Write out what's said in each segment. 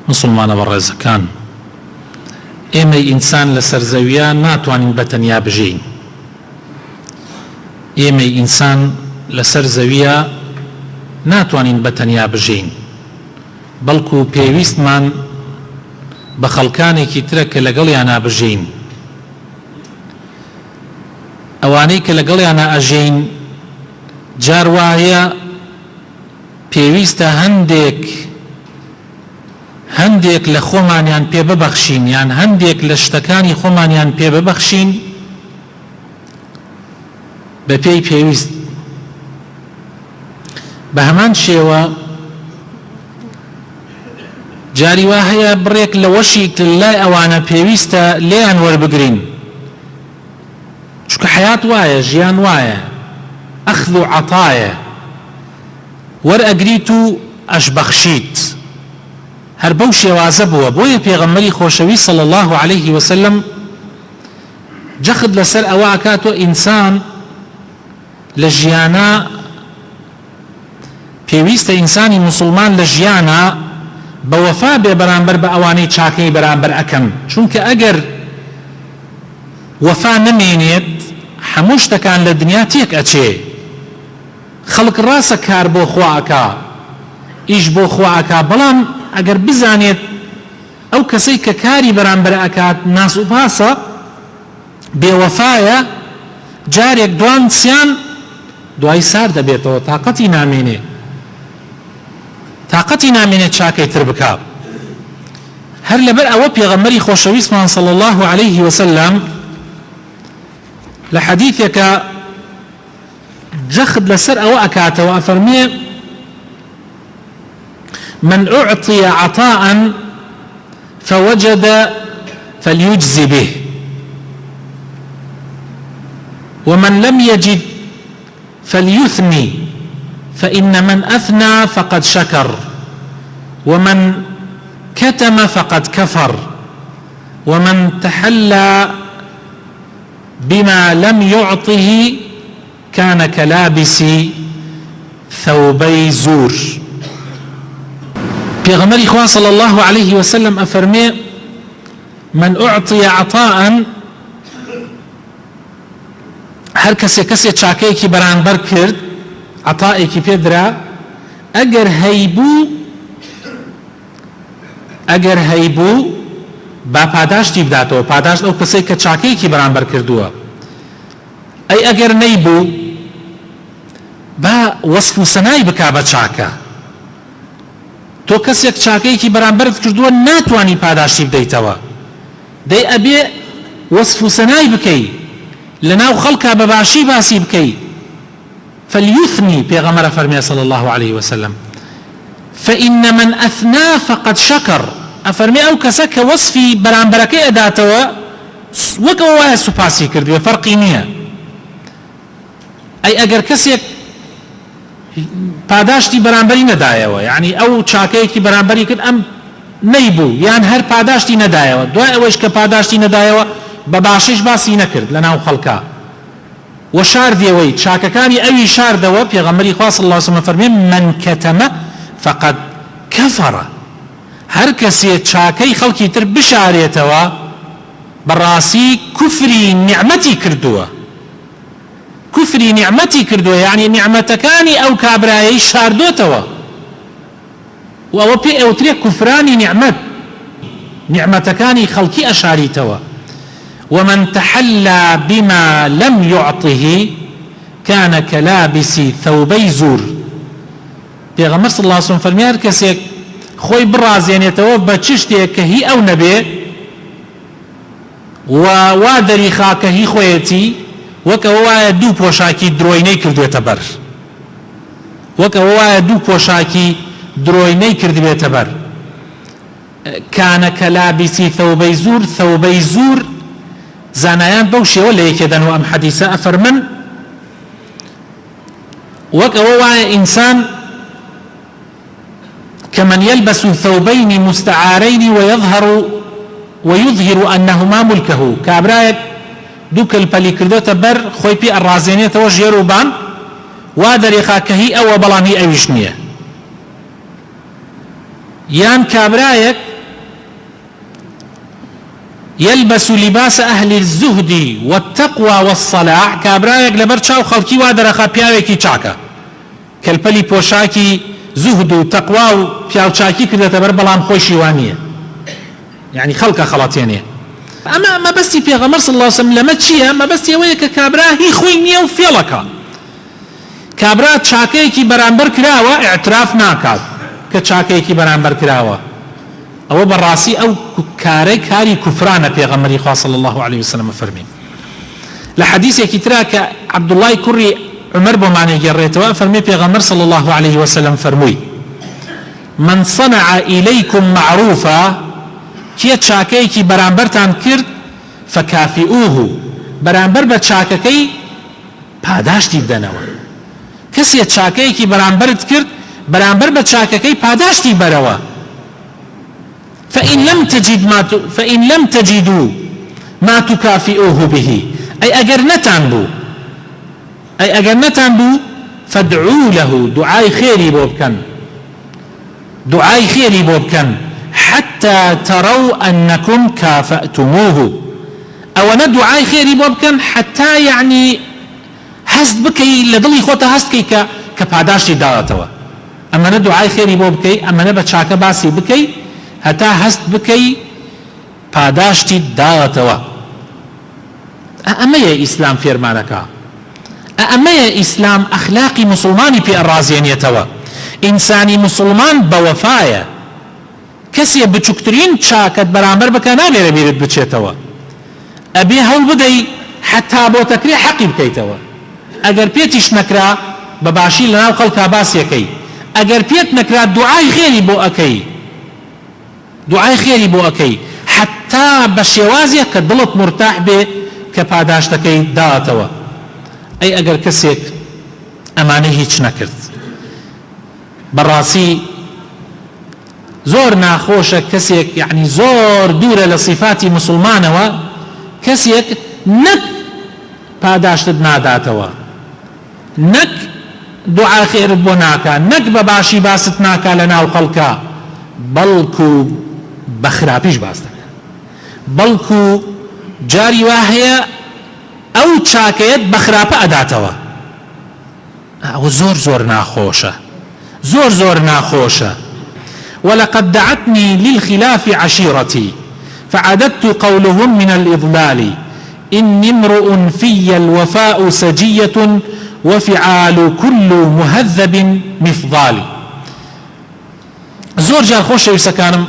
مسلمانە بەڕێزەکان، ئێمەی ئینسان لە سەرزەویە ناتوانین بەتەنیا بژین. ئێمەی ئینسان لە سەرزەویە ناتوانین بەتەنیا بژین، بەڵکو پێویستمان بە خەڵکانێکی ترە کە لەگەڵیان نابژین. ئەوانەی کە لەگەڵیان ئەژین جار وایە پێویستە هەندێک لە خۆمانیان پێ ببەخشین، یان هەندێک لە شتەکانی خۆمانیان پێ ببەخشین بە پێی پێویست. بە هەمان شێوە جاری وا هەیە بڕێک لە وەشی لای ئەوانە پێویستە لێیان وەربگرین، چونکە حیات وایە، ژیان وایە، ئەخذ و عەتایە، وەرئەگریت و ئەشبەخشیت. هەر بەو شێوازە بووە. بۆیە پێغەمبەری خۆشەوی صلی الله عليه وسلم جەخت لەسەر ئەوە ئەکاتەوە ئینسان لە ژیانە پێویستە ئینسانی مسلمان لە ژیانە بە وەفا بێ بەرامبەر بە ئەوانەی چاکەی بەرامبەر ئەکەن، چونکە ئەگەر وەفا نەمێنێت هەموو شتەکان لە دنیا تێک ئەچێ. خەڵک ڕاستە کار بۆ خوا ئەکا، ئیش بۆ خوا ئەکا، بەڵام ئەگەر بزانێت ئەو کەسەی کە کاری بەرامبەر ئەکات ناس و پاسە بێوەفایە، جارێک دوان سیان دوای سار دەبێتەوە، تاقەتی نامێنێت چاکەی تر بکا. هەر لەبەر ئەوە پێغەمبەری خۆشەویستمان صلی الله عليه وسلم لە حەدیثێکە جەخت لەسەر ئەوە ئەکاتەوە، ئەفەرمێ من أعطي عطاء فوجد فليجزي به، ومن لم يجد فليثني، فإن من أثنى فقد شكر، ومن كتم فقد كفر، ومن تحلى بما لم يعطه كان كلابس ثوبي زور. پیغمبری خوا صلی الله عليه وسلم افرمی من اعطي عطاء، هر کسی چاکەیەکی بەرامبەر کرد، عطاءێکی پێدرا، ئەگەر هەیبوو با پاداشتی بداتەوە، پاداشت ئەو کەسەی کە چاکەیەکی بەرامبەر کردووە. ئەی ئەگەر نەیبوو با وەسف و سەنای بکا بە چاکە. تۆ کەسێک چاکەیەکی بەرامبەرت کردووە ناتوانی پاداشتی بدەیتەوە، دەی ئەبێ وەسف و سەنای بکەی، لەناو خەڵکا بەباشی باسی بکەی. فليثني پیغمبر فرمی صلی الله عليه وسلم، فإن من أثنى فقد شكر. أفرمي أو كسك وصفي برامبركي أداتوا وكوا سپاسی کردووە، فەرقی نییە. ئەی ئەگەر کەسێک پاداشتی بەرامبەری نەدایەوە، یعنی ئەو چاکەیەکی بەرامبەری کرد ئەم نەیبوو، یان هەر پاداشتی نەدایەوە، دوای ئەوەش کە پاداشتی نەدایەوە بە باشیش باسی نەکرد لەناو خەڵکا و شاردیەوەی چاکەکانی ئەوی شاردەوە، پێغەمبەری خوا صلی الله عليه وسلم فەرمێ من كتم فقد كفر. هەر کەسێ چاکەی خەڵکی تر بشارێتەوە بەڕاستی کوفری نیعمەتی کردووە، کوفری نیعمەتی کردووە، یعنی نیعمەتەکانی ئەو کابرایەی شاردۆتەوە، و ئەوە پێ ئەوترێ کوفرانی نیعمەت، نیعمەتەکانی خەڵکی ئەشاریتەوە. ومن تحلى بما لم يعطه كان كلابس ثوبي زور. پێغەمبەر صلی الله عليه وسلم فەرمی هەر کەسێک خۆی بڕازێنێتەوە بە چ شتێک کە هی ئەو نەبێ و وا دەریخا کە هی خۆیەتی، وەکەوە وایە دوو پۆشاکی درۆینەی کردوێتە بەر، وەکەوە وایە دوو پۆشاکی درۆینەی کردوێتە بەر. كان كلابس ثوبي زور. ثوبي زور زانایان بەو شێوە لە یەکێدەنەوە ئەم حەدیثە ئەفەرمن وەکەوە وایە ئینسان كمن يلبس ثوبين مستعارين ويظهر أنهما ملكه. كابرايك دوو کەلپەلی کردوتە بەر، خۆی پێ ئەڕازێنێتەوە ژێر و بان، وا دەرێخا کە هی ئەوە بەڵام هی ئەویش نییە. یان کابرایەک يلبس لباس أهل الزهد والتقوى والصلاح كابرايك لبرشا وخلقي وادرخا بياوكي چاكا كالبلي بوشاكي زهد وتقوى بياو چاكي كده تبربلام خوشي وانية يعني خلقا خلاطينية اما ما بس في غمر صلى الله عليه وسلم لما تشيها ما بس يويك كابرا هي خوينية وفيلكا كابرا چاكيكي برانبر كراوة اعتراف ناكاد كچاكيكي برانبر كراوة او براسي او كاري كفرانة في غمر صلى الله عليه وسلم فرمين لحديث كتراك عبد الله كري عمر بمعنى جريتوا فرمي في غمر صلى الله عليه وسلم فرموي من صنع إليكم معروفا كي تشاكيكي برانبرتان كرد فكافئوه برانبر بتشاككي پاداشتی بدنوا کسی تشاكيكي برانبرت كرد برانبر بتشاككي پاداشتی بروا فإن لم تجدوا ما تكافئوه به أي أجر نتان فادعوا له دعاء خيري بوبكن حتى تروا أنكم كافأتموه أو ندعاء خيري بوبكن حتى يعني هست بكي لضلي خوتا هست كي كباداشتي دارتوا أما ندعاء خيري بوبكي أما نبتشاك باسي بكي حتى هست بكي پاداشتی دارتوا أما يا إسلام فيرمانكا أما يا إسلام أخلاقي مسلماني في الرازين يتوا إنساني مسلمان بوفايا كسي بچوكترين شاكت برامبر بكانا غير بيرد بچيتوا أبي هول بدي حتى بو تكري حقي بكيتوا أجر بيتش نكرا بباشي لنا وخلقها باس يكي أجر بيت نكرا دعاي خيري بو أكي حتى بشوازية كدلت مرتاح به كپاداشتكي داتوا أي أجر كسيك أماني هيچ نكرت براسي زور ناخوشة كسيك يعني زور دورة لصفات مسلمانة كسيك نك پاداشت ناداتوا نك دعاء خير بوناكا نك بباشي باستناكا لنا وخلقا بلكو بخرابيش باستك بلكو جاري واهية او تشاكيت بخرابة اداتوا او زور ناخوشة ولقد دعتني للخلاف عشيرتي فعددت قولهم من الإضلال إني امرؤ في الوفاء سجية وفعال كل مهذب مفضال زور جار خوش يسكانم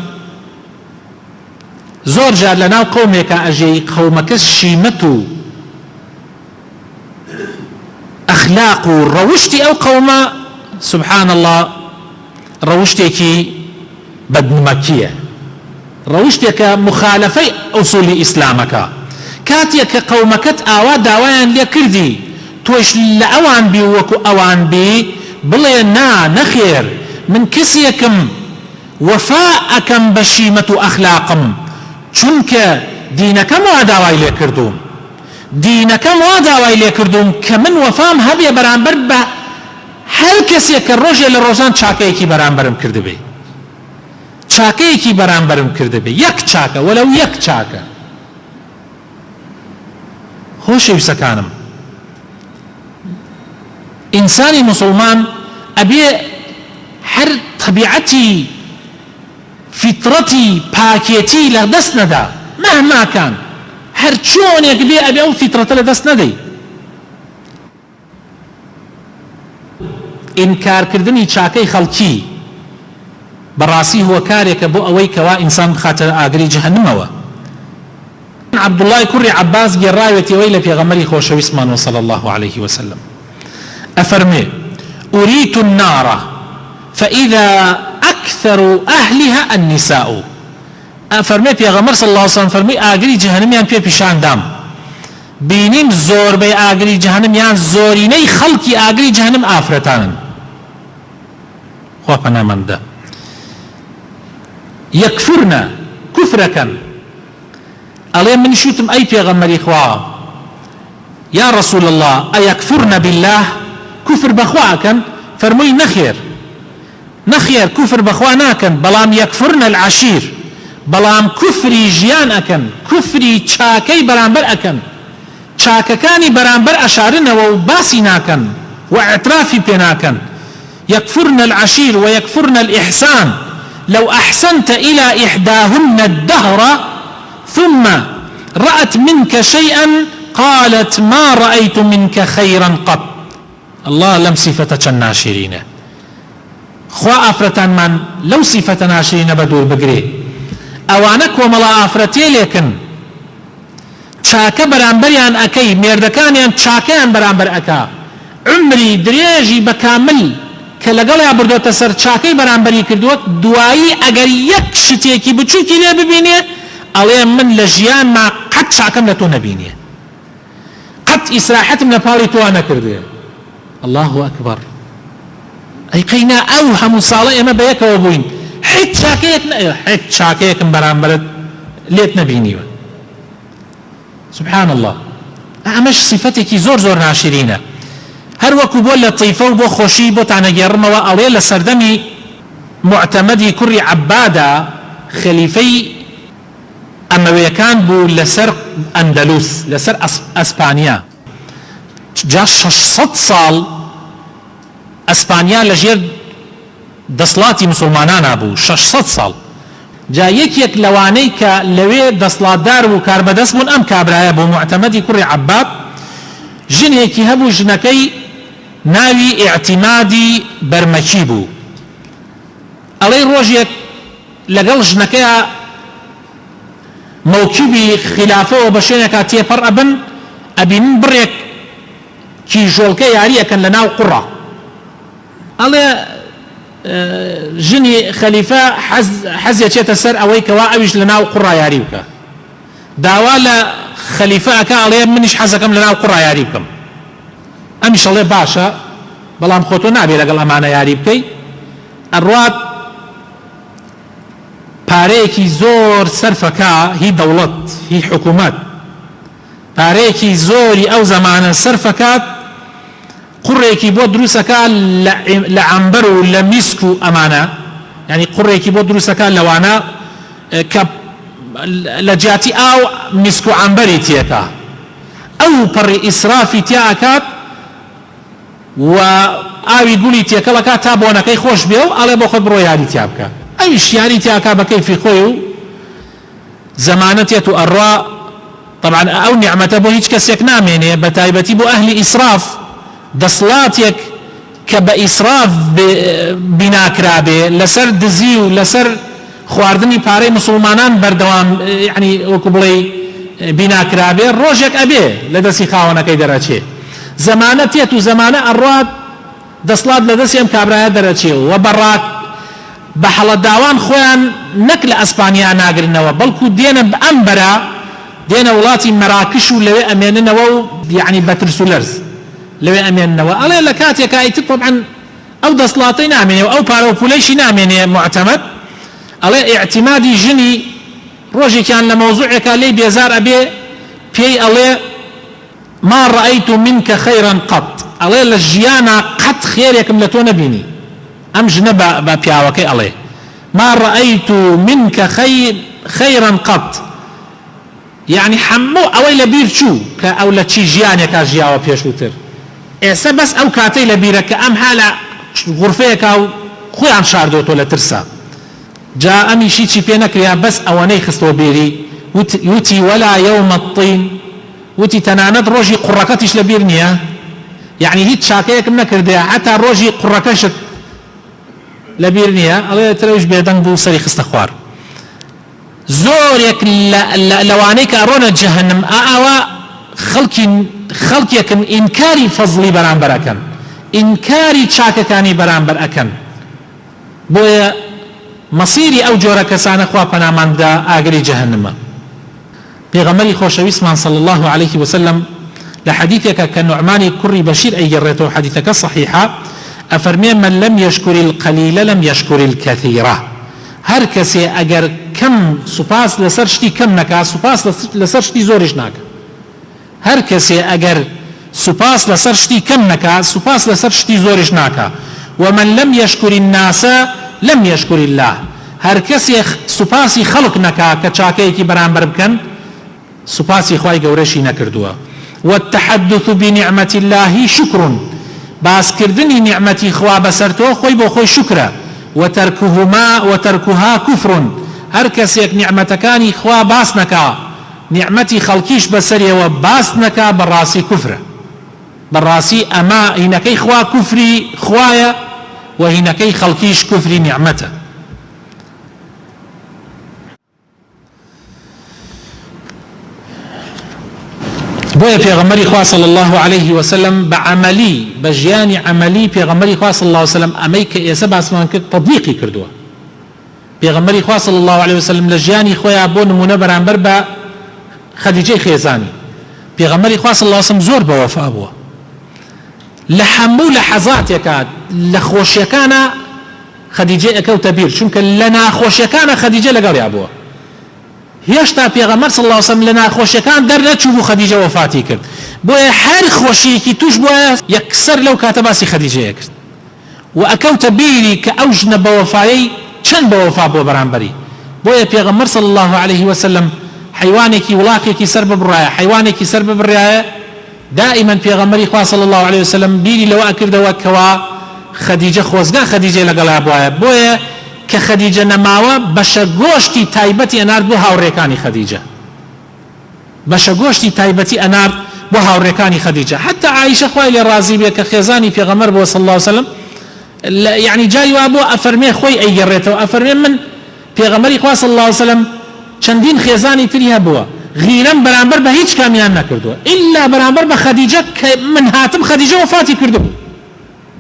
زور جار لنا قومك أجي قومك شيمتو أخلاق روشتي أو قوم سبحان الله روشتك بدنمكية روشتك مخالفة أصول إسلامك كاتيك قومكت آوا داوان لكردي توش لأوان بي وكو أوان بي بلي نخير من كسيكم وفاءكم بشيمة أخلاقم چونك دينكم واداوان لكردوم كمن وفام هبيا برانبر به هر كسيك الرجل للروزان چاكيكي برانبرم كرده بي چاكيكي برانبرم كرده بي يك چاكا ولو يك چاكا خوش يسكانم إنساني مسلمان أبي هر طبيعتي فطرتي باكيتي لدست ندا مهما كان هر چون يكبي أبي أو فطرة لدست ندي إنكار كردني چاكي خلقي براسي هو كاريك بو أويك إنسان خاطر آقري جهنم عبد الله كري عباس جرايوتي ويلا في غمري خوش واسمان وصلى الله عليه وسلم أفرمي أريت النار فإذا أكثر أهلها النساء أفرمي في غمر صلى الله عليه وسلم فرمي آقري جهنم يان في بشان دام بينيم زور بي آقري جهنم يان زوريني خلقي آقري جهنم آفرتان خوابنا من ده يكفرنا كفركا ألين من شوتم أي پیغمبري خوا يا رسول الله أيكفرن بالله كفر بخواكن فرمي نخير كفر بخواناكن بلام يكفرن العشير بەڵام کوفری ژیان ئەکەن کوفری چاکەی بەرامبەر ئەکەن چاکەکانی بەرامبەر ئەشارنەوە و باسی ناکەن و اعترافی پێ ناکەن يكفرن العشير ويكفرن الإحسان لو أحسنت إلى إحداهن الدهر ثم رأت منك شيئا قالت ما رأيت منك خيرا قط الله لم صفتك الناشرين خوا أفرتان من لو صفة ناشرين بدور بقري أوانك وملا أفرتي لكن چاکە بەرامبەریان ئەکەی مێردەکانیان چاکەیان بەرامبەر ئەکا عمری درێژی بەکامل کە لەگەڵیا بردۆتە سەر چاکەی بەرامبەری کردووە دوایی ئەگەر یەک شتێکی بچووکی لێ ببینێ ئەڵێ من لە ژیانما قەت چاکەم لە تۆ نەبینێ قەت ئیسراحەتم لە پاڵی تۆ نەکردێ الله ئەکبەر ئەی قەینا ئەو هەموو ساڵە ئێمە بەیەکەوە بووین هیچ چاکەیەکم بەرامبەرت لێت نەبینیوە سبحان الله ئەمەش صفتێکی زۆر زۆر ناشرینە هەر وەکو بۆ لەتیفە و بۆ خۆشی بۆ تانەگەڕمەوە ئەڵێ لە سەردەمی معتەمەدی کوڕی عەبادە خەلیفەی ئەمەویەکان بوو لەسەر ئەندەلوس لەسەر ئەسپانیا جا 600 ساڵ ئەسپانیا لەژێر دەسڵاتی مسلمانانە بوو 600 ساڵ جا یەکێک لەوانەی کە لەوێ دەسڵاتدار و کاربەدەست بوون ئەم کابرایە بۆ معتەمەدی کوڕی عەباد ژنێکی هەبوو ژنەکەی ناوی ئیعتیمادی بەرمەکی بوو ئەڵێ ڕۆژێک لەگەڵ ژنەکەیە مەوکیبی خلافەوە بە شوێنێکا تێپەڕ ئەبن ئەبینن بڕێک کیژۆڵکە یاری ئەکەن لە ناو قوڕە ئەڵێ ژنی خەلیفە حەزیە چێتە سەر ئەوەی کەوا ئەویش لە ناو قوڕا یاری بکە داوا لە خەلیفە ئەکا ئەڵێ منیش حەزەکەم لە ناو قوڕا یاری بکەم ئەمیش ئەڵێ باشە بەڵام خۆتۆ نابێ لەگەڵ ئەمانە یاری بکەی ئەڕوات پارەیەکی زۆر سەرفەکە هی دەوڵەت هی حکوومەت پارەیەکی زۆری ئەو زەمانە سەرفەکات قڕێکی بۆ دروستەکە لە عەمبەر و لە میسک و ئەمانە یعنی قڕێکی بۆ دروستەکە لەوانە کە لە جیاتی ئاو میسک و عەمبەری تێکە ئەو پەڕی ئیسرافی تیا ئەکات و ئاوی گوڵی تێکەڵەکە تا بۆنەکەی خۆش بێ و ئەڵێ بۆ خۆت بڕۆ یاری تیا بکە ئەویش یاری تیاکە بە کەیفی خۆی و زەمانەتێت و ئەڕوا طبعا ئەو نیعمەتە بۆ هیچ کەسێک نامێنێ بە تایبەتی بۆ ئەهلی ئیسراف دەسڵاتێک کە بە ئیسراف بیناکرابێ لەسەر دزی و لەسەر خواردنی پارەی مسلمانان بەردەوام یعنی وەکو بڵێ بیناکرابێ ڕۆژێک ئەبێ لە دەستی خاوەنەکەی دەرەچێ زەمانە تێت و زەمانە ئەڕوات دەسڵات لە دەستی ئەم کابرایە دەرەچێ و بەڕاک بە حەڵە داوان خۆیان نەک لە ئەسپانیا ناگرنەوە بەڵکو دێنە بە ئەمبەرە دێنە وڵاتی مەراکش و لەوێ ئەمێننەوە و یعنی بەترس و لەرز لەوێ ئەمێننەوە ئەڵێ لە کاتێکا ئیتر طبعا ئەو دەسڵاتەی نامێنێ و ئەو پارە و پولەیشی نامێنێ معتەمەد ئەڵێ ئیعتیمادی ژنی ڕۆژێکیان لە مەوزوعێکا لێی بێزار ئەبێ پێی ئەڵێ ما رأيت منك خيرا قط ئەڵێ لە ژیانە قەت خێرێکم لە تۆ نەبینی ئەم ژنە بە پیاوەکەی ئەڵێ ما رأيت منك خيرا قط يعني هەموو ئەوەی لە بیر چوو کە ئەو لە چی ژیانێکا ژیاوە پێشووتر ئێستا بەس ئەو کاتەی لە بیرە کە ئەم هالە غورفەیەکا و خۆیان شاردۆتۆ لە ترسا جا ئەمیشی چی پێ نەکریا بەس ئەوەنەی خستۆ بێری وتی ولا يوم الطين وتی تەنانەت ڕۆژی قوڕەکەتیش لە بیر نییە یعنی هیچ چاکەیەکم نەکردێ حتا ڕۆژی قوڕەکەشت لە بیر نییە ئەڵێ ترەویش بێدەنگ بوو سەری خستە خوار زۆرێک لەوانەی کە ئەڕۆنە جەهەنم ئاوا خەڵکێکن ئینکاری فەزڵی بەرامبەر ئەکەن ئینکاری چاکەکانی بەرامبەر ئەکەن بۆیە مەسیری ئەو جۆرە کەسانە خوا پەناماندا ئاگری جەهەنمە پێغەمبەری خۆشەویستمان صلی الله عليه وسلم لە حەدیثێکە کە نوعمانی کوڕی بەشیر ئەیگەڕێتەوە حەدیثەکە صحیحە ئەفەرمێ من لم يشكر القليل لم يشكر الكثير هەر کەسێ ئەگەر کەم سوپاس لەسەر شتی کەم نەکا سوپاس لەسەر شتی زۆریش ناکە هەر کەسێ ئەگەر سوپاس لەسەر شتی کەم نەکا سوپاس لەسەر شتی زۆریش ناکە ومن لم يشكر الناس لم يشكر الله هەر کەسێک سوپاسی خەڵک نەکا کە چاکەیەکی بەرامبەر بکەن سوپاسی خوای گەورەشی نەکردووە. والتحدث بنعمة الله شكر باسکردنی نعمەتی خوا بەسەر تۆ خۆی بۆ خۆی شکرە. وتركها كفر هەر کەسێک نعمەتەکانی خوا باس نەکا نعمەتی خەڵکیش بەسەریەوە باس نەکا بەڕاستی کوفرە. بەڕاستی ئەمە هینەکەی خوا کوفری خوایە و هینەکەی خەڵکیش کوفری نعمەتە. بۆیە پێغەمبەری خوا صلی الله عليه وسلم بعملی بەژیانی عملی پێغەمبەری خوا صلی الله عليه وسلم ئەمەی کە ئێستا باسمان کرد تطبیقی کردووە. پێغەمبەری خوا صلی الله عليه وسلم لە ژیانی خۆیان بۆ نمونە بەرامبەر بە خەدیجەی خێزانی پێغەمبەری خوا صلی الله عليه وسلم زۆر بەوەفا بووە. لە هەموو لەحەزاتێکە لە خۆشیەکانە خەدیجە ئەکەوتە بیر چونکە لە ناخۆشیەکانە خەدیجە لەگەڵیا بووە. هێشتا پێغەمبەر صلی الله عليه وسلم لە ناخۆشیەکان دەرنەچوو بوو خەدیجە وەفاتی کرد. بۆیە هەر خۆشیەکی توش بووە یەکسەر لەو کاتە باسی خەدیجەیە کرد و ئەکەوتە بیری کە ئەو ژنە بەوەفایی چەند بەوەفا بۆ بەرامبەری. بۆیە پێغەمبەر صلی الله عليه وسلم حیوانێکی وڵاقێکی سەر ببڕایە حیوانێکی سەر ببڕایە دائما پێغەمبەری خوا صلی الله عليه وسلم بیری لەوە ئەکردەوە کەوا خەدیجە خۆزگا خەدیجە لەگەڵا بووایە. بۆیە کە خەدیجە نەماوە بەشە گۆشتی تایبەتی ئەنارد بۆ هاوڕێکانی خەدیجە بەشە گۆشتی تایبەتی ئەنارد بۆ هاوڕێکانی خەدیجە. حتى عائشە خوای لێ ڕازی بێ کە خێزانی پێغەمبەر بۆ صلی الله عليه وسلم يعني جای وا بۆ ئەفەرمێ خۆی ئەیگەڕێتەوە ئەفەرمێ من پێغەمبەری خوا صلی الله عليه وسلم چەندین خێزانی تری هەبووە غیرەم بەرامبەر بە هیچ کامیان نەکردووە ئللا بەرامبەر بە خەدیجە کە من هاتم خەدیجە وەفاتی کردبوو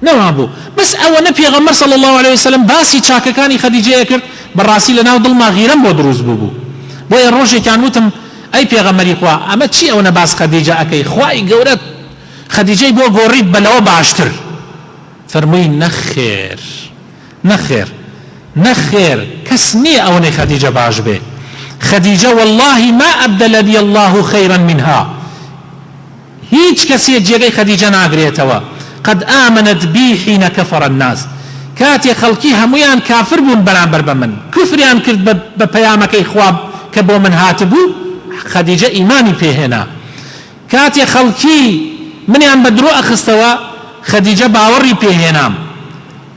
نەما بوو. بس ئەوەنە پێغەمبەر صلی الله عليه وسلم باسی چاکەکانی خەدیجەیە کرد بەڕاستی لەناو دڵما غیرەم بۆ دروست بوو. بۆیە ڕۆژێکیان وتم ئەی پێغەمبەری خوا ئەمە چی ئەوەنە باس خەدیجە ئەکەی خوای گەورە خەدیجەی بۆ گۆڕیت بەلەوە باشتر. فەرمووی نەخێر نەخێر نەخێر کەس نییە ئەوەنەی خەدیجە باش بێ. خەدیجە والله ما أبدل لي الله خيرا منها هیچ کەسێک جێگەی خەدیجە ناگرێتەوە. قد آمنت بي حين كفر الناس كاتي خلقي هميان كافر بون برامبر بمن كفريان كرد بپیامەکەی خواب کە بۆ من هاتبوو خەدیجە ئیمانی پێهێنا. كاتي خلقي منیان بەدرۆ ئەخستەوە خەدیجە باوەڕی پێهێنام.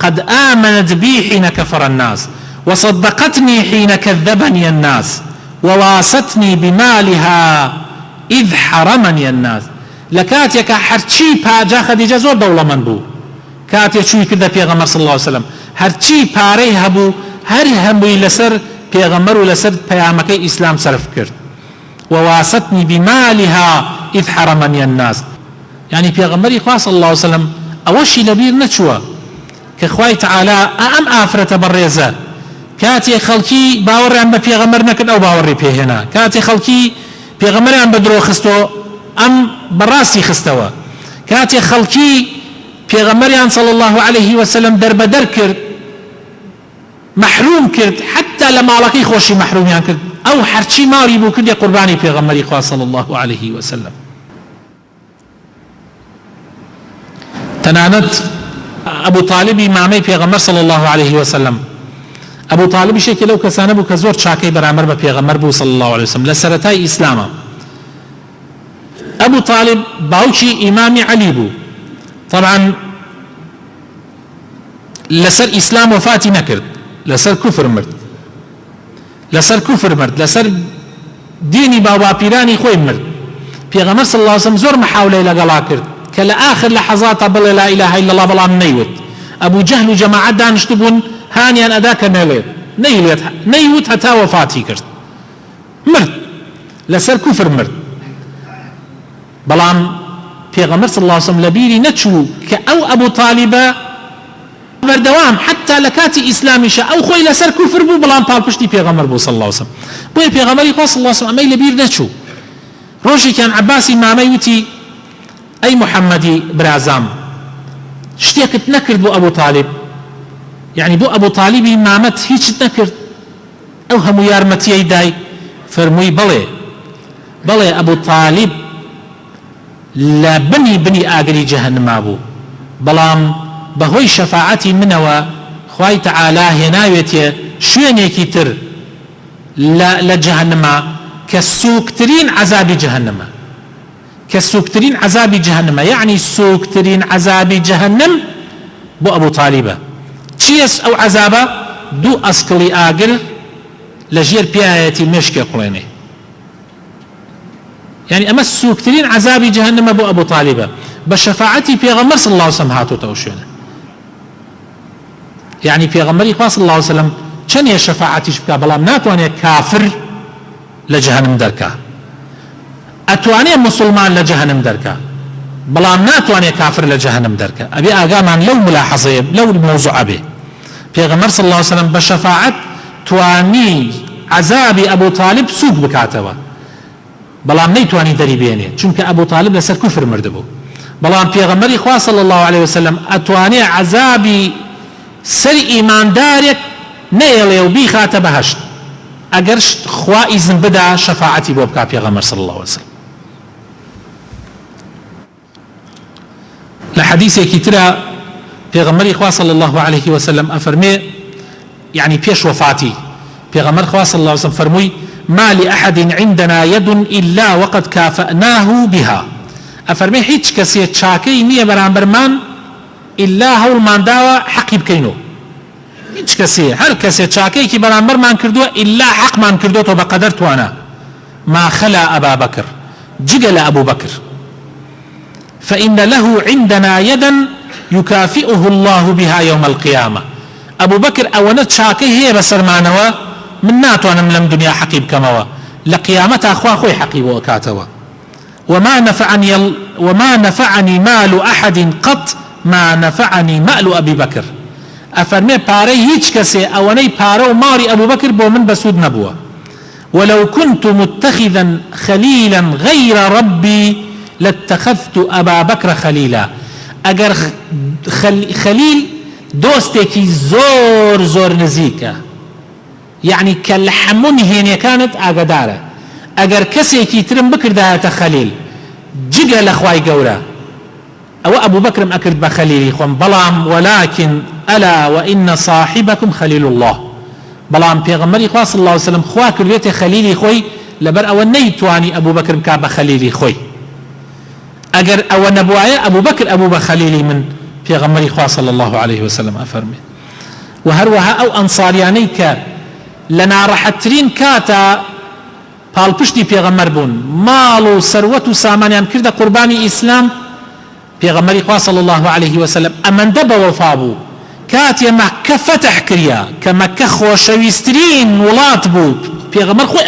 قد آمنت بي حين كفر الناس وصدقتني حين كذبني الناس وواستني بمالها إذ حرمني الناس. لكاتيك هرچی پاجا خەدیجە زۆر دەوڵەمەند بوو کاتێ چووی کردە پێغەمبەر صلی الله عليه وسلم هەرچی پارەی هەبوو هەر هەمووی لەسەر پێغەمبەر و لەسەر پەیامەکەی ئیسلام سەرف کرد. وواستني بمالها إذ حرمني الناس يعني پێغەمبەری خوا صلی الله عليه وسلم ئەوەشی لەبیر نەچووە کە خوای تعالی ئەم ئافرەتە بەڕێزە کاتێ خەڵکی باوەڕیان بە پێغەمبەر نەکرد ئەو باوەڕی پێهێنا کاتێ خەڵکی پێغەمبەریان بەدرۆ خستۆ ئەم بەڕاستی خستەوە کاتێ خەڵکی پێغەمبەریان صلی الله عليه وسلم دەربەدەر کرد محروم کرد حتى لە ماڵەکەی خۆشی محرومیان کرد ئەو هەرچی ماڵی بوو کردی قوربانی پێغەمبەری خوا صلی الله عليه وسلم. تەنانەت ئەبوو تاالبی مامەی پێغەمبەر صلی الله عليه وسلم ئەبوو تاالبی شێکی لەو کەسانە بوو کە زۆر چاکەی بەرامبەر بە پێغەمبەر بوو صلی الله عليه وسلم لە سەرەتای ئیسلامە. أبو طالب باوشي إمام علي بو طبعا لسر إسلام وفاتي نكرد لسر كفر مرد لسر ديني بابا بيراني خوي مرد. پیغمبر صلى الله عليه وسلم زور محاولة لقلا كرد كلا آخر لحظات بل لا إله إلا الله بلا من نيوت أبو جهل وجماعة دانشتبون هانيا أداك نيوت حتى وفاتي كرد مرد لسر كفر مرد. بەڵام پێغەمبەر صلی الله عليه وسلم لەبیری نەچوو کە ئەو ئەبوو تاالبە بەردەوام حتى لە کاتی ئیسلامیشە ئەو خۆی لەسەر کوفر بوو بەڵام پاڵپشتی پێغەمبەر بوو صلی الله عليه وسلم. بۆیە پێغەمبەری خوا صلی الله عليه وسلم ئەمەی لەبیر نەچوو. ڕۆژێکیان عەباسی مامەی وتی ئەی محەممەدی برازام شتێکت نەکرد بۆ ئەبوو تاالب یعنی بۆ ئەبوو تاالبی مامەت هیچت نەکرد ئەو هەموو یارمەتیەی دای. فەرمووی بەڵێ ئەبوو تاالب لا بني آگری جهنم بو بلام بهوي شفاعتي منوا خواي تعالى هناويتي شوێنێکی تر لە جەهەنەمە کە سووکترین عەزابی جەهەنەمە کە سووکترین عەزابی جەهەنەمە یعنی سووکترین عەزابی جەهەنەم بۆ ئەبوو تالیبە چییە ئەو عەزابە دوو ئەسکڵی ئاگر لە ژێر پیایەتی مێشکێ قوڵێنێ يعني أما السوكترين عذابي جهنم أبو طالبة بشفاعتي بيغمر صلى الله عليه وسلم هاتو توشينا يعني بيغمري صلى الله عليه وسلم كان يا شفاعتي شبكا بلام ناتواني كافر لجهنم دركا أتواني مسلمان لجهنم دركا بلام ناتواني كافر لجهنم دركا أبي آقامان لو ملاحظة لو الموضوع به بيغمر صلى الله عليه وسلم بشفاعت تواني عذابي أبو طالب سوق بكاتوا بەڵام نەیتوانی دەری بێنێ چونکە ئەبوو تاالب لەسەر کوفر مردبوو بەڵام پێغەمبەری خوا صلی الله عليه وسلم ئەتوانێ عەزابی سەر ئیماندارێک نەیەڵێ و بیخاتە بەهەشت ئەگەر خوا ئیزن بدا شەفاعەتی بۆ بکا پێغەمبەر صلی الله عليه وسلم لە حەدیثێکی ترە پێغەمبەری خوا صلی الله عليه وسلم ئەفەرمێ يعني پێش وفاتی پێغەمبەر خوا صلی الله عليه وسلم فەرمووی ما لأحد عندنا يد إلا وقد كافأناه بها أفرمي هيج كسي تشاكي نية برامبرمان إلا هول من داوى حقي بكينو هيج كسي هر كسي تشاكي كي برامبرمان كردو إلا حق من كردو تو بقدرت وانا ما خلا أبا بكر جقل أبو بكر فإن له عندنا يدا يكافئه الله بها يوم القيامة أبو بكر أولا تشاكي هي بسرمانوا من ناتوانا من الدنيا حقيب كموا لقيامتها أخوة خوي حقيب وكاتوا وما نفعني مال أحد قط ما نفعني مال أبي بكر أفرمي باري هيج كسي أواني بارو ماري أبو بكر بو من بسود نبوة ولو كنت متخذا خليلا غير ربي لاتخذت أبا بكر خليلا أجر خليل دوستي زور زور نزيكا يعني كالحمون هنا كانت أقداره أجر كسي كي ترم بكر ده خليل جيجا لأخواي قورا أو أبو بكر مأكرد بخليل خوان بلام ولكن ألا وإن صاحبكم خليل الله بلام بيغمري خوا صلى الله عليه وسلم خوا كريت خليلي خوي لبر أو نيتواني أبو بكر مكاب خليلي خوي أجر أو نبوعي أبو بكر أبو بخليلي من بيغمري خوا صلى الله عليه وسلم أفرمي وهروها أو أنصاريانيك لنا رحترين كاتا پاڵپشتی پێغەمبەر بوون ماڵ و سەروەت و سامانیان کردە قوربانی ئیسلام پێغەمبەری خوا صلی الله عليه وسلم ئەمەندە بەوەفا بوو کاتێ مەککە فەتح کریا کە مەککە خۆشەویستترین وڵات بوو پێغەمبەر خۆی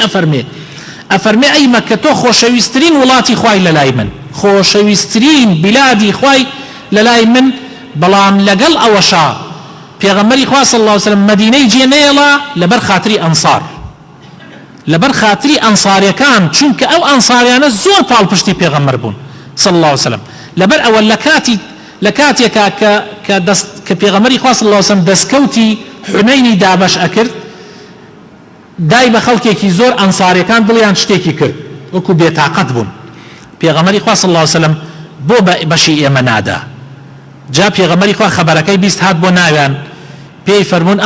ئەفەرمێ ئەی مەککە تۆ خۆشەویستترین وڵاتی خوای لەلای من خۆشەویستترین بلادی خوای لەلای من بەڵام لەگەڵ ئەوەشا پێغەمبەری خوا صلی الله عليه وسلم مدینەی جێ نەیەڵا لەبەر خاتری ئەنسار لبر خاطري أنصاري كان چونك أو أنصاريانا زور پاڵپشتی پێغەمبەر بوون صلى الله عليه وسلم لبر أول لكاتي كپێغەمبەری خوا صلى الله عليه وسلم دەستکەوتی حونەینی دابەش ئەکرد دای بە خەڵکێکی زۆر ئەنساریەکان دڵیان شتێکی کرد وەکو بێتاقەت بوون پێغەمبەری خوا صلى الله عليه وسلم بۆ بەشی ئێمە نادا جا پێغەمبەری خوا خەبەرەکەی بیست هات بۆ ناویان پێی فەرموون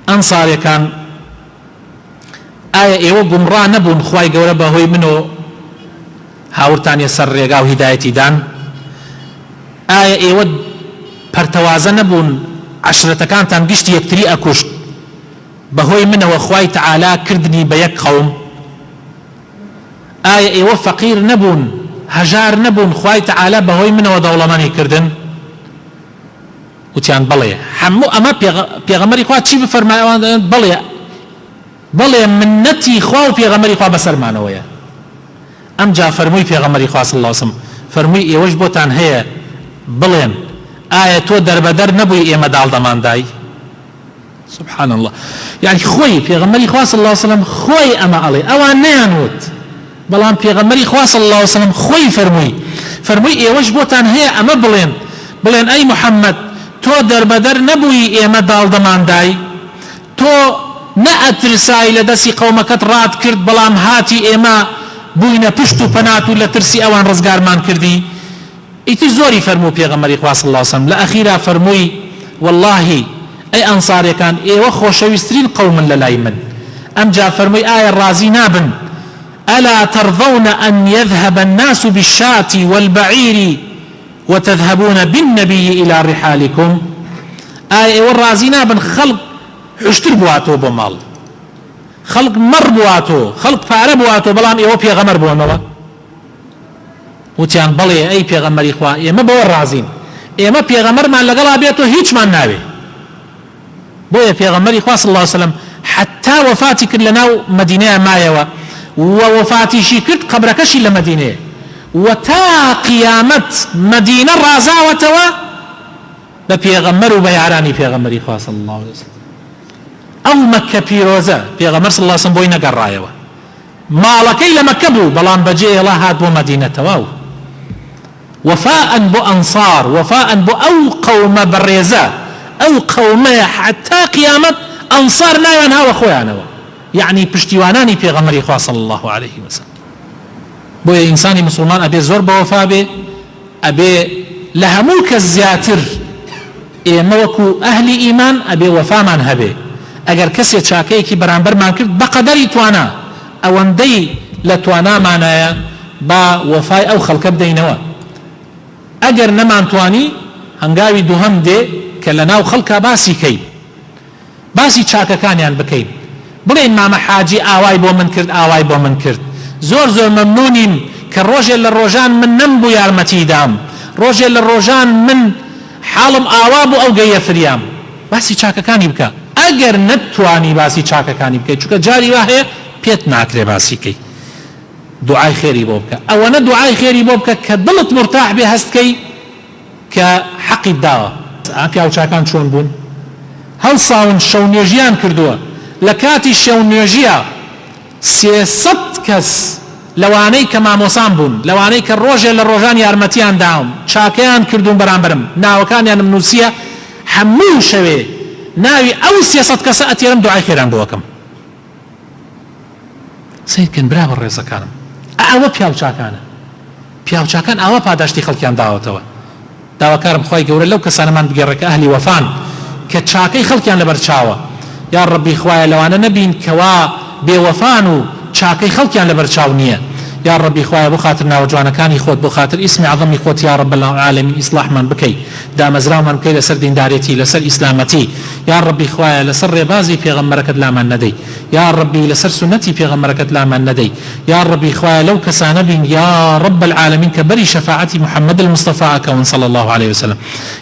ئەنساریەکان ئایا ئێوە گومڕا نەبوون خوای گەورە بەهۆی من و هاورتانیە سەر ڕێگا و هیدایەتی دان ئایا ئێوە پەرتەوازە نەبوون عەشرەتەکانتان گشتی یەکتری ئەکوشت بەهۆی منەوە خوای تەعالا کردنی بە یەک قەوم ئایا ئێوە فەقیر نەبوون هەژار نەبوون خوای تەعالا بەهۆی منەوە دەوڵەمەندی کردن وتیان بەڵێ هەموو ئەمە پێغەمبەری خوا چی بفەرمایەوە بەڵێ منەتی خوا و پێغەمبەری خوا بەسەرمانەوەیە ئەمجا فەرمووی پێغەمبەری خوا صلی الله عليه وسلم فەرمووی ئێوەش بۆتان هەیە بڵێن ئایا تۆ دەربەدەر نەبووی ئێمە داڵدەماندای سبحان الله يعني خۆی پێغەمبەری خوا صلی الله عليه وسلم خۆی ئەمە ئەڵێ ئەوان نەیانوت بەڵام پێغەمبەری خوا صلی الله عليه وسلم خۆی فەرمووی ئێوەش بۆتان هەیە ئەمە بڵێن ئەی محەممەد تۆ دەربەدەر نەبووی ئێمە داڵدەماندای تۆ نەئەترسای لە دەستی قەومەکەت ڕات کرد بەڵام هاتی ئێمە بووینە پشت و پەنات و لە ترسی ئەوان ڕزگارمان کردی ئیتر زۆری فەرموو پێغەمبەری خوا صلی الله عليه وسلم لە ئەخیرا فەرمووی واللهی أي أنصاري كان وخوشويسترين قوما للاي من أم جاء فرمي آية الرازي نابن ألا ترضون أن يذهب الناس بالشاة والبعير وتذهبون بالنبي إلى رحالكم آية والرازي نابن خلق حشتر بواتو بمال خلق مر بواتو خلق فعل بواتو بلام إيوه بيغمر بوانوا وتيان بلي أي بيغمر إخوة إيما بو الرازين إيما بيغمر ما لقلا بيتو هيج ما ناوي بويا بيغمر إخوة صلى الله عليه وسلم حتى وفاتي كلنا مدينة مايوة ووفاتي شكرت قبركشي لمدينة وتا قيامة مدينة رازاوتوا بيغمر وبيعراني بيغمر إخوة صلى الله عليه وسلم أو مكة بيروزة بيغمر صلى الله عليه وسلم بوينة قرايوة مالكي لمكبو بلان بجي الله هاد بو مدينة واو وفاء بو أنصار وفاء بو أو قوم بريزة أو قوم حتى قيامة أنصار نايوان هاو أخويانا يعني بشتيواناني بيغمر إخوة صلى الله عليه وسلم بو إنساني مسلمان أبي زور بوفا بي أبي لهموك الزياتر موكو أهل إيمان أبي وفا من هبي أجر كسي تشاكيكي برانبر ما كرت بقدري توانا أو اندي لتوانا معناها با وفاي أو خلق بدينوا أجر نمان تواني هنگاوي دوهم دي كلناو خلقا باسي كي باسي تشاكا كان يعني بكي بلين ماما حاجي آواي بو من كرت آواي بو من كرت زور زور ممنونين كالروجي للروجان من نمبو يارمتي دام روجي للروجان من حالم آوابو أو قيا فريام باسي تشاكا كان يبكا اگر نتواني باسي چاكا كاني بكي چوكا جاري واهي بيت ناكري باسي كي دعاي خيري بوبكا او انا دعاي خيري بوبكا كدلت مرتاح بهستكي كحق الدعوة عافيا وچاكان چون بون هل صاون شونيجيان كردوا لكاتي شونيجيا سيست كس لواني كما موسان بون لواني كالروجة للروجان يارمتيان داهم چاكيان كردون برانبرم ناوكان يعني منوسيا حمو شوي ناوي أو سياسة كساءت يرم دعاي خيران بوكم سيد كن برابر ريزا كانم أعوى بياو چاكان أعوى پاداشتي خلقيان داوتوا داوا كارم خواهي قوري لو كسانا من بقرك أهلي وفان كتشاكي خلقيان لبرچاوا يا ربي خواهي لو أنا نبين كوا بوفانو چاكي خلقيان لبرچاو نية يا ربي خواهي بخاطرنا وجوانا كان يخوت بخاطر اسم عظم يخوت يا رب العالمين إصلاح من بكي دا مزراو من بكي لسر دين داريتي لسر إسلامتي يا ربي خواهي لسر ربازي في غمركت لا من ندي يا ربي لسر سنتي في غمركت لا من ندي يا ربي خواهي لو كسانبين يا رب العالمين كبري شفاعتي محمد المصطفى كون صلى الله عليه وسلم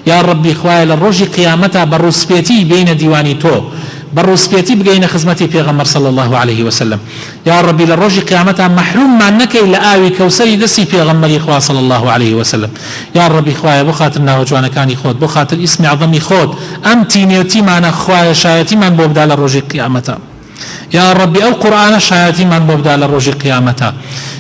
يا ربي خواهي للرجي قيامتا بروسبيتي بين ديواني تو بروسبيتي بقينا خزمتي في غمر صلى الله عليه وسلم يا ربي للرجي قيامتها محروم ما نكي لآوي كوسري دسي في غمر إخوة صلى الله عليه وسلم يا ربي إخوة بخاطرنا وجوانا كان يخوض بخاطر اسم عظم يخوض أمتي نيوتي معنا إخوة شايتي من بوبدا للرجي قيامتها يا ربي أو قرآن شايتي من بوبدا للرجي قيامتها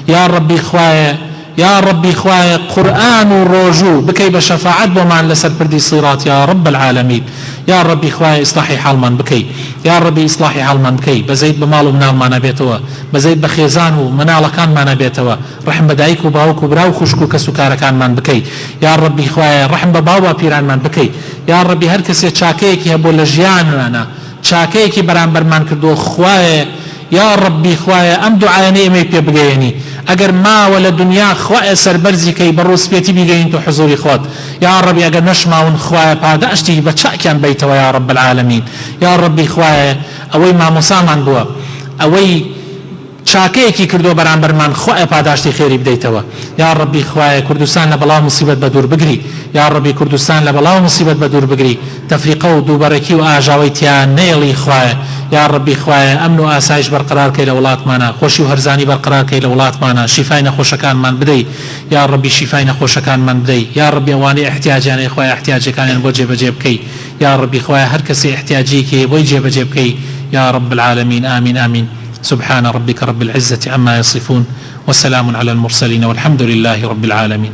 يا ربي إخوة يا ربي خوايا قرآن الرجو بكي بشفاعت بومان لسر بردي صراط يا رب العالمين يا ربي خوايا إصلاحي حال من بكي يا ربي إصلاحي حال من بكي بزيد بمالو منال ما نبيتوا بزيد بخيزانو منال كان ما نبيتوا رحم بدايك وباوك وبراو خشكو كسكار كان من بكي يا ربي خوايا رحم بباوا بيران من بكي يا ربي هركس يتشاكيك يهبو لجيان أنا تشاكيك بران برمان كردو خوايا يا ربي خوايا أم دعاني مي بيبغيني اگر ما ولا دنيا خواء سربرزي كي بروس بيتي بيجين تو حضوري خوات يا ربي اگر نشما ون خواء بعد اشتي بتشاكيان بيتوا يا رب العالمين يا ربي خواء اوي ما مسامان بوا اوي شاكيكي كردو برانبر من خواء پاداشتي خيري بديتوا يا ربي خواء كردستان لبلا مصيبت بدور بگري يا ربي كردستان لبلا مصيبت بدور بگري تفريقه ودوبركي واجاويتيا نيلي خواء يا ربي خوايا امن واسايش برقرار كي لولات مانا خوشي وهرزاني برقرار كي لولات مانا شفاينا خوشكان من بدي يا ربي شفاينا خوشكان من بدي يا ربي اواني احتياجاني يعني خوايا احتياجي كان بو جيب جيب كي يا ربي خوايا هر كسي احتياجي كي بو جيب جيب كي يا رب العالمين آمين آمين سبحان ربك رب العزة عما يصفون وسلام على المرسلين والحمد لله رب العالمين.